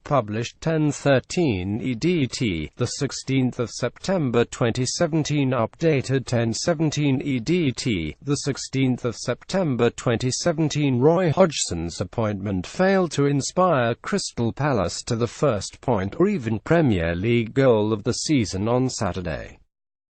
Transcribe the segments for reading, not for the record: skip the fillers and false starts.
Published 10:13 EDT, the 16th of September 2017. Updated 10:17 EDT, the 16th of September 2017. Roy Hodgsons' appointment failed to inspire Crystal Palace to the first point or even Premier League goal of the season on Saturday.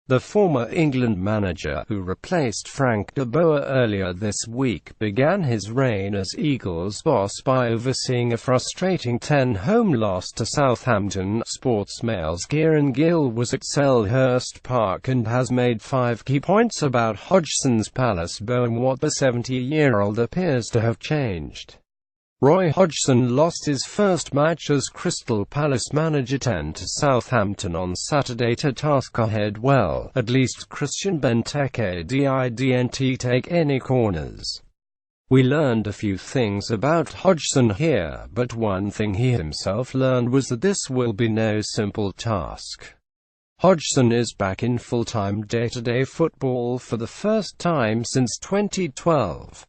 The former England manager, who replaced Frank De Boer earlier this week, began his reign as Eagles boss by overseeing a frustrating 10-home loss to Southampton. Sportsmails Kieran Gill was at Selhurst Park and has made 5 key points about Hodgsons Palace and what the 70-year-old appears to have changed. Roy Hodgson lost his first match as Crystal Palace manager 10 to Southampton on SaturdayTough. Ahead well, at least Christian Benteke didn't take any corners. We learned a few things about Hodgson here, but one thing he himself learned was that this will be no simple task. Hodgson is back in full-time day-to-day football for the first time since 2012.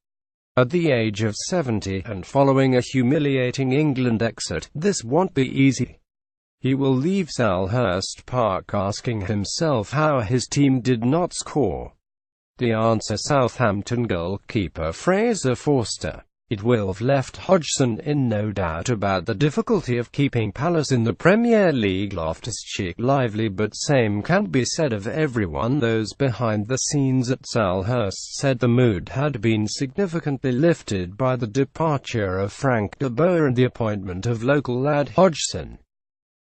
At the age of 70, and following a humiliating England exit, this won't be easy. He will leave Selhurst Park asking himself how his team did not score. The answer: Southampton goalkeeper Fraser Forster. It will have left Hodgson in no doubt about the difficulty of keeping Palace in the Premier League. Loftus-Cheek lively, but same can't be said of everyone. Those behind the scenes at Selhurst said the mood had been significantly lifted by the departure of Frank De Boer and the appointment of local lad Hodgson.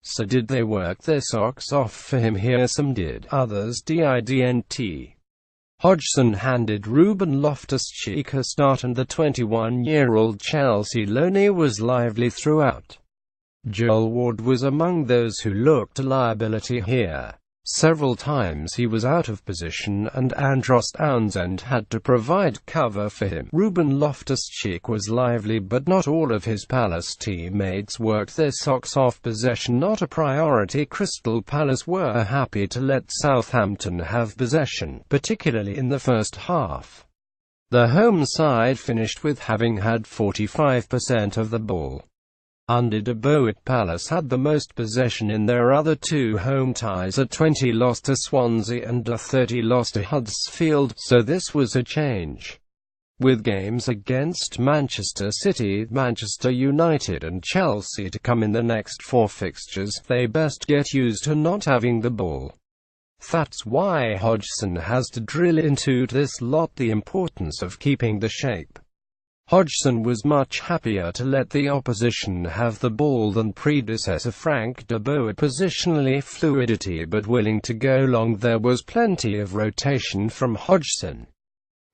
So did they work their socks off for him here? Some did, others didn't. Hodgson handed Ruben Loftus-Cheek a start, and the 21-year-old Chelsea loanee was lively throughout. Joel Ward was among those who looked a liability here. Several times he was out of position, and Andros Townsend had to provide cover for him. Ruben Loftus-Cheek was lively, but not all of his Palace teammates worked their socks off. Possession not a priority. Crystal Palace were happy to let Southampton have possession, particularly in the first half. The home side finished with having had 45% of the ball. Under De Boer, Palace had the most possession in their other 2 home ties, a 20 loss to Swansea and a 30 loss to Huddersfield, so this was a change. With games against Manchester City, Manchester United and Chelsea to come in the next 4 fixtures, they best get used to not having the ball. That's why Hodgson has to drill into this lot the importance of keeping the shape. Hodgson was much happier to let the opposition have the ball than predecessor Frank De Boer. Positionally fluidity, but willing to go long. There was plenty of rotation from Hodgson.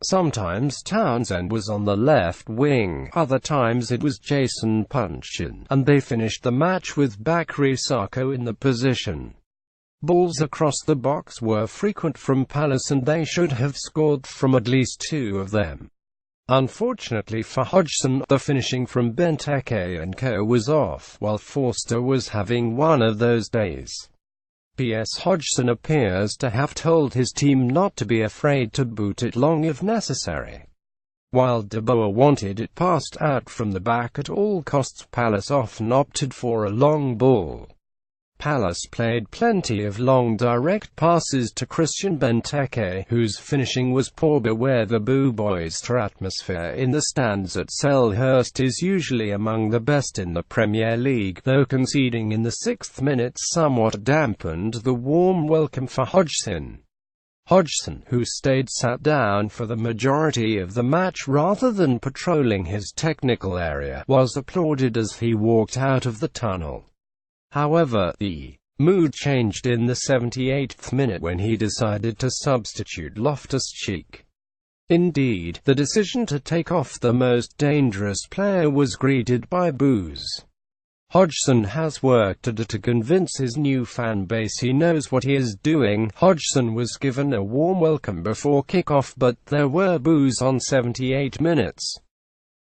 Sometimes Townsend was on the left wing, other times it was Jason Puncheon, and they finished the match with Bakary Sakho in the position. Balls across the box were frequent from Palace, and they should have scored from at least 2 of them. Unfortunately for Hodgson, the finishing from Benteke and co was off, while Forster was having one of those days. P.S. Hodgson appears to have told his team not to be afraid to boot it long if necessary. While De Boer wanted it passed out from the back at all costs, Palace often opted for a long ball. Palace played plenty of long direct passes to Christian Benteke, whose finishing was poor. Beware the Boo Boys. Atmosphere in the stands at Selhurst is usually among the best in the Premier League, though conceding in the 6th minute somewhat dampened the warm welcome for Hodgson. Hodgson, who stayed sat down for the majority of the match rather than patrolling his technical area, was applauded as he walked out of the tunnel. However, the mood changed in the 78th minute when he decided to substitute Loftus-Cheek. Indeed, the decision to take off the most dangerous player was greeted by boos. Hodgson has work to do to convince his new fan base he knows what he is doing. Hodgson was given a warm welcome before kick-off, but there were boos on 78 minutes.